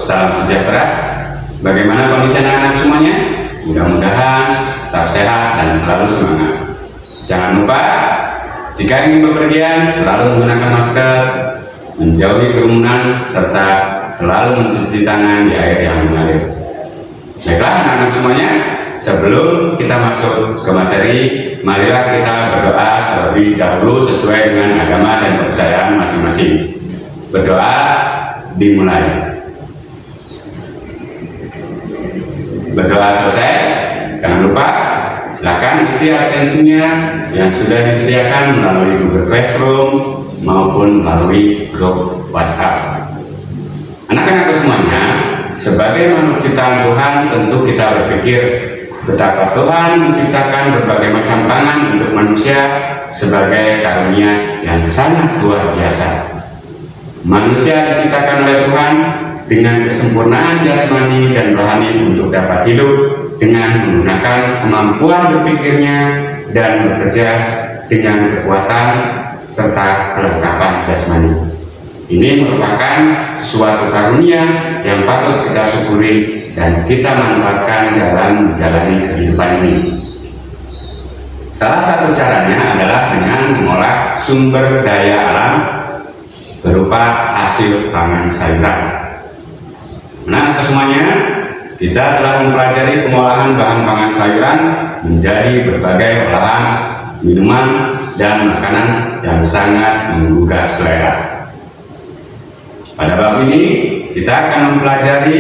salam sejahtera. Bagaimana kondisi anak-anak semuanya? Mudah-mudahan tetap sehat dan selalu semangat. Jangan lupa, jika ingin bepergian, selalu menggunakan masker, menjauhi kerumunan, serta selalu mencuci tangan di air yang mengalir. Baiklah anak-anak semuanya, sebelum kita masuk ke materi, marilah kita berdoa terlebih dahulu sesuai dengan agama dan kepercayaan masing-masing. Berdoa dimulai. Berdoa selesai, jangan lupa silakan isi absensinya yang sudah disediakan melalui Google Classroom maupun melalui grup WhatsApp. Anak-anak semuanya, sebagai makhluk ciptaan Tuhan, tentu kita berpikir betapa Tuhan menciptakan berbagai macam pangan untuk manusia sebagai karunia yang sangat luar biasa. Manusia diciptakan oleh Tuhan dengan kesempurnaan jasmani dan rohani untuk dapat hidup dengan menggunakan kemampuan berpikirnya dan bekerja dengan kekuatan serta kelengkapan jasmani. Ini merupakan suatu karunia yang patut kita syukuri dan kita manfaatkan dalam menjalani kehidupan ini. Salah satu caranya adalah dengan mengolah sumber daya alam berupa hasil pangan sayuran. Nah, semuanya, kita telah mempelajari pengolahan bahan pangan sayuran menjadi berbagai olahan minuman dan makanan yang sangat menggugah selera. Pada bab ini, kita akan mempelajari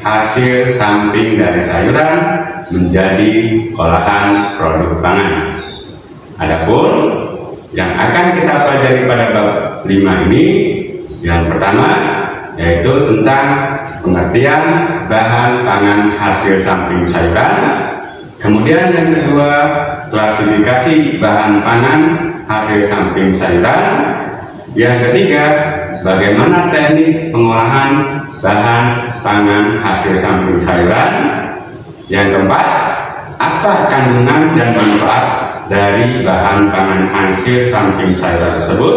hasil samping dari sayuran menjadi olahan produk pangan. Adapun yang akan kita pelajari pada bab 5 ini, yang pertama yaitu tentang pengertian bahan pangan hasil samping sayuran. Kemudian yang kedua, klasifikasi bahan pangan hasil samping sayuran. Yang ketiga, bagaimana teknik pengolahan bahan pangan hasil samping sayuran. Yang keempat, apa kandungan dan manfaat dari bahan pangan hasil samping sayuran tersebut.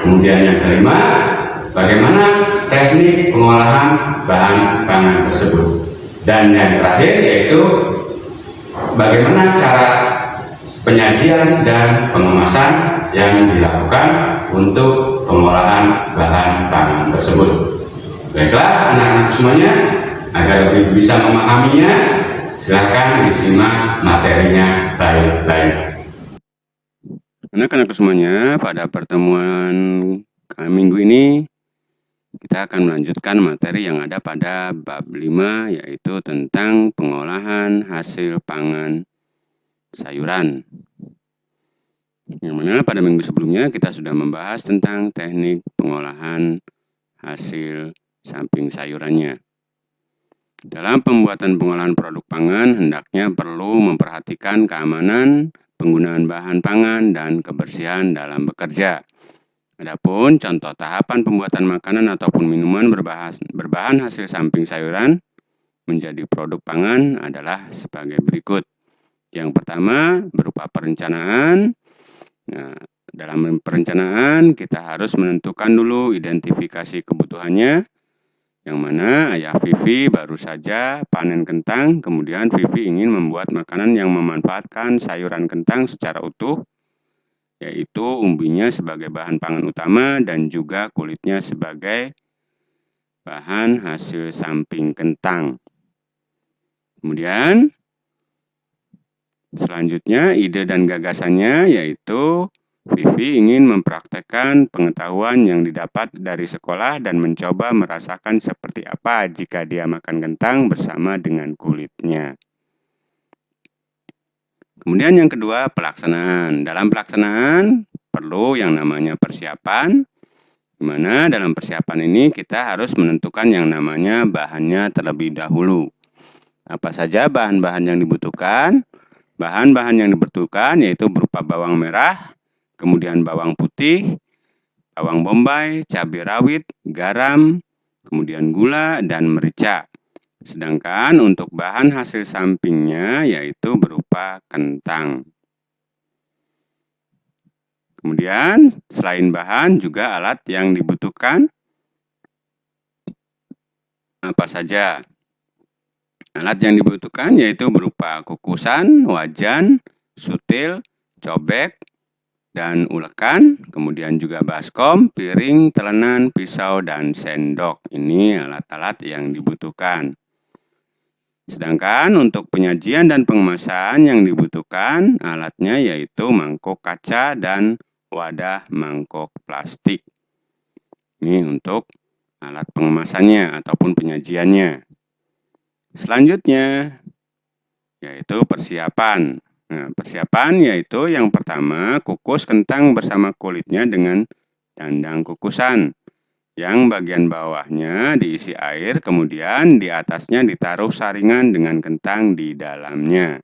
Kemudian yang kelima, bagaimana teknik pengolahan bahan pangan tersebut. Dan yang terakhir yaitu bagaimana cara penyajian dan pengemasan yang dilakukan untuk pengolahan bahan pangan tersebut. Baiklah anak-anak semuanya, agar lebih bisa memahaminya, silakan disimak materinya baik-baik. Anak-anak semuanya, pada pertemuan minggu ini kita akan melanjutkan materi yang ada pada bab 5, yaitu tentang pengolahan hasil pangan sayuran. Yang mana pada minggu sebelumnya kita sudah membahas tentang teknik pengolahan hasil samping sayurannya. Dalam pembuatan pengolahan produk pangan, hendaknya perlu memperhatikan keamanan, penggunaan bahan pangan, dan kebersihan dalam bekerja. Adapun contoh tahapan pembuatan makanan ataupun minuman berbahan hasil samping sayuran menjadi produk pangan adalah sebagai berikut. Yang pertama berupa perencanaan. Nah, dalam perencanaan kita harus menentukan dulu identifikasi kebutuhannya, yang mana ayah Vivi baru saja panen kentang, kemudian Vivi ingin membuat makanan yang memanfaatkan sayuran kentang secara utuh, yaitu umbinya sebagai bahan pangan utama dan juga kulitnya sebagai bahan hasil samping kentang. Kemudian selanjutnya ide dan gagasannya yaitu Vivi ingin mempraktekkan pengetahuan yang didapat dari sekolah dan mencoba merasakan seperti apa jika dia makan kentang bersama dengan kulitnya. Kemudian yang kedua, pelaksanaan. Dalam pelaksanaan perlu yang namanya persiapan, di mana dalam persiapan ini kita harus menentukan yang namanya bahannya terlebih dahulu. Apa saja bahan-bahan yang dibutuhkan? Bahan-bahan yang dibutuhkan yaitu berupa bawang merah, kemudian bawang putih, bawang bombay, cabai rawit, garam, kemudian gula, dan merica. Sedangkan untuk bahan hasil sampingnya yaitu berupa kentang. Kemudian selain bahan juga alat yang dibutuhkan Apa saja? Alat yang dibutuhkan yaitu berupa kukusan, wajan, sutil, cobek, dan ulekan, kemudian juga baskom, piring, telenan, pisau, dan sendok. Ini alat-alat yang dibutuhkan. Sedangkan untuk penyajian dan pengemasan yang dibutuhkan alatnya yaitu mangkok kaca dan wadah mangkok plastik. Ini untuk alat pengemasannya ataupun penyajiannya. Selanjutnya yaitu persiapan. Nah, persiapan yaitu yang pertama kukus kentang bersama kulitnya dengan dandang kukusan. Yang bagian bawahnya diisi air, kemudian di atasnya ditaruh saringan dengan kentang di dalamnya.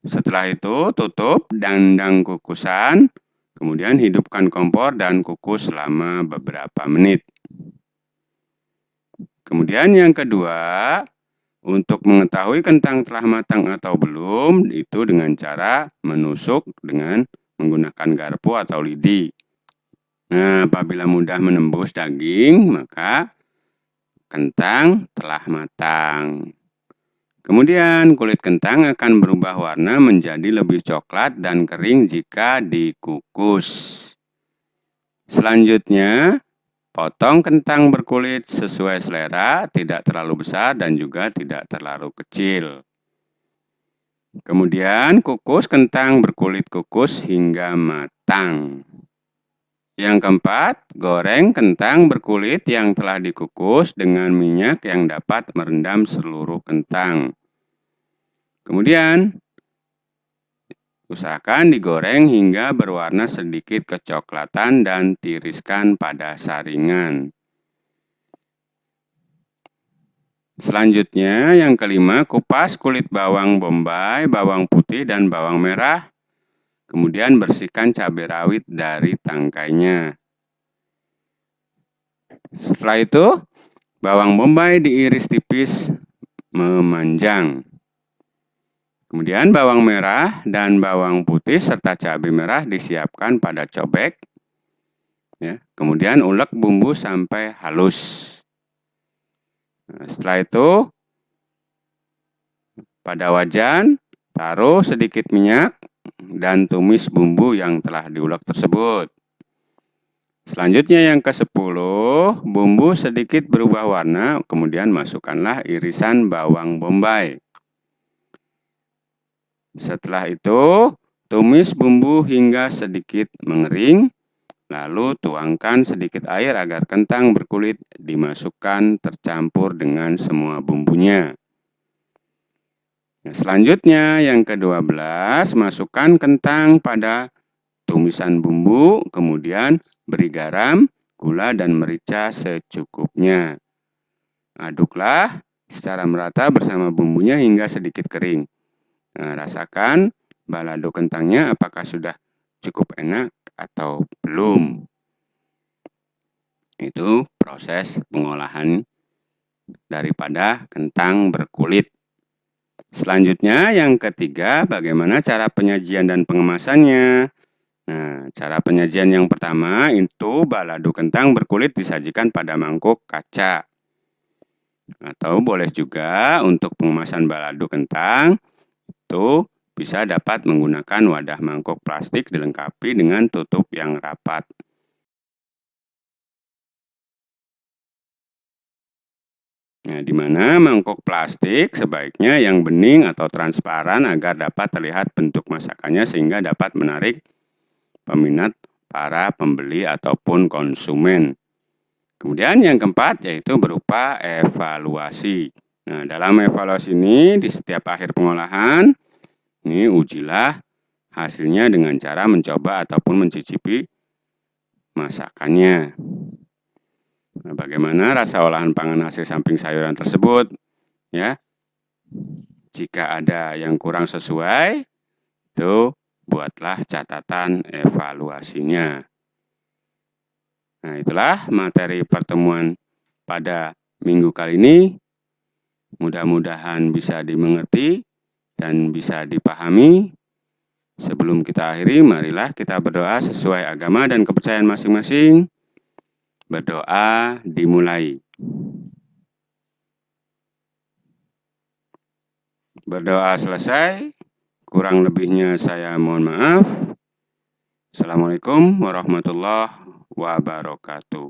Setelah itu, tutup dandang kukusan, kemudian hidupkan kompor dan kukus selama beberapa menit. Kemudian yang kedua, untuk mengetahui kentang telah matang atau belum, itu dengan cara menusuk dengan menggunakan garpu atau lidi. Nah, apabila mudah menembus daging, maka kentang telah matang. Kemudian kulit kentang akan berubah warna menjadi lebih coklat dan kering jika dikukus. Selanjutnya, potong kentang berkulit sesuai selera, tidak terlalu besar dan juga tidak terlalu kecil. Kemudian kukus kentang berkulit kukus hingga matang. Yang keempat, goreng kentang berkulit yang telah dikukus dengan minyak yang dapat merendam seluruh kentang. Kemudian, usahakan digoreng hingga berwarna sedikit kecoklatan dan tiriskan pada saringan. Selanjutnya, yang kelima, kupas kulit bawang bombay, bawang putih, dan bawang merah. Kemudian bersihkan cabai rawit dari tangkainya. Setelah itu, bawang bombay diiris tipis memanjang. Kemudian bawang merah dan bawang putih serta cabai merah disiapkan pada cobek. Ya, kemudian ulek bumbu sampai halus. Nah, setelah itu, pada wajan, taruh sedikit minyak dan tumis bumbu yang telah diulek tersebut. Selanjutnya yang ke-10, bumbu sedikit berubah warna, kemudian masukkanlah irisan bawang bombay. Setelah itu, tumis bumbu hingga sedikit mengering, lalu tuangkan sedikit air agar kentang berkulit dimasukkan tercampur dengan semua bumbunya. Selanjutnya yang ke-12, masukkan kentang pada tumisan bumbu, kemudian beri garam, gula, dan merica secukupnya. Aduklah secara merata bersama bumbunya hingga sedikit kering. Nah, rasakan balado kentangnya apakah sudah cukup enak atau belum. Itu proses pengolahan daripada kentang berkulit. Selanjutnya yang ketiga, bagaimana cara penyajian dan pengemasannya. Nah, cara penyajian yang pertama itu balado kentang berkulit disajikan pada mangkuk kaca. Atau boleh juga untuk pengemasan balado kentang itu bisa dapat menggunakan wadah mangkok plastik dilengkapi dengan tutup yang rapat. Nah, di mana mangkok plastik sebaiknya yang bening atau transparan agar dapat terlihat bentuk masakannya sehingga dapat menarik peminat para pembeli ataupun konsumen. Kemudian yang keempat yaitu berupa evaluasi. Nah, dalam evaluasi ini di setiap akhir pengolahan, ini ujilah hasilnya dengan cara mencoba ataupun mencicipi masakannya. Nah, bagaimana rasa olahan pangan hasil samping sayuran tersebut? Ya, jika ada yang kurang sesuai, itu buatlah catatan evaluasinya. Nah, itulah materi pertemuan pada minggu kali ini. Mudah-mudahan bisa dimengerti dan bisa dipahami. Sebelum kita akhiri, marilah kita berdoa sesuai agama dan kepercayaan masing-masing. Berdoa dimulai. Berdoa selesai, kurang lebihnya saya mohon maaf. Assalamualaikum warahmatullahi wabarakatuh.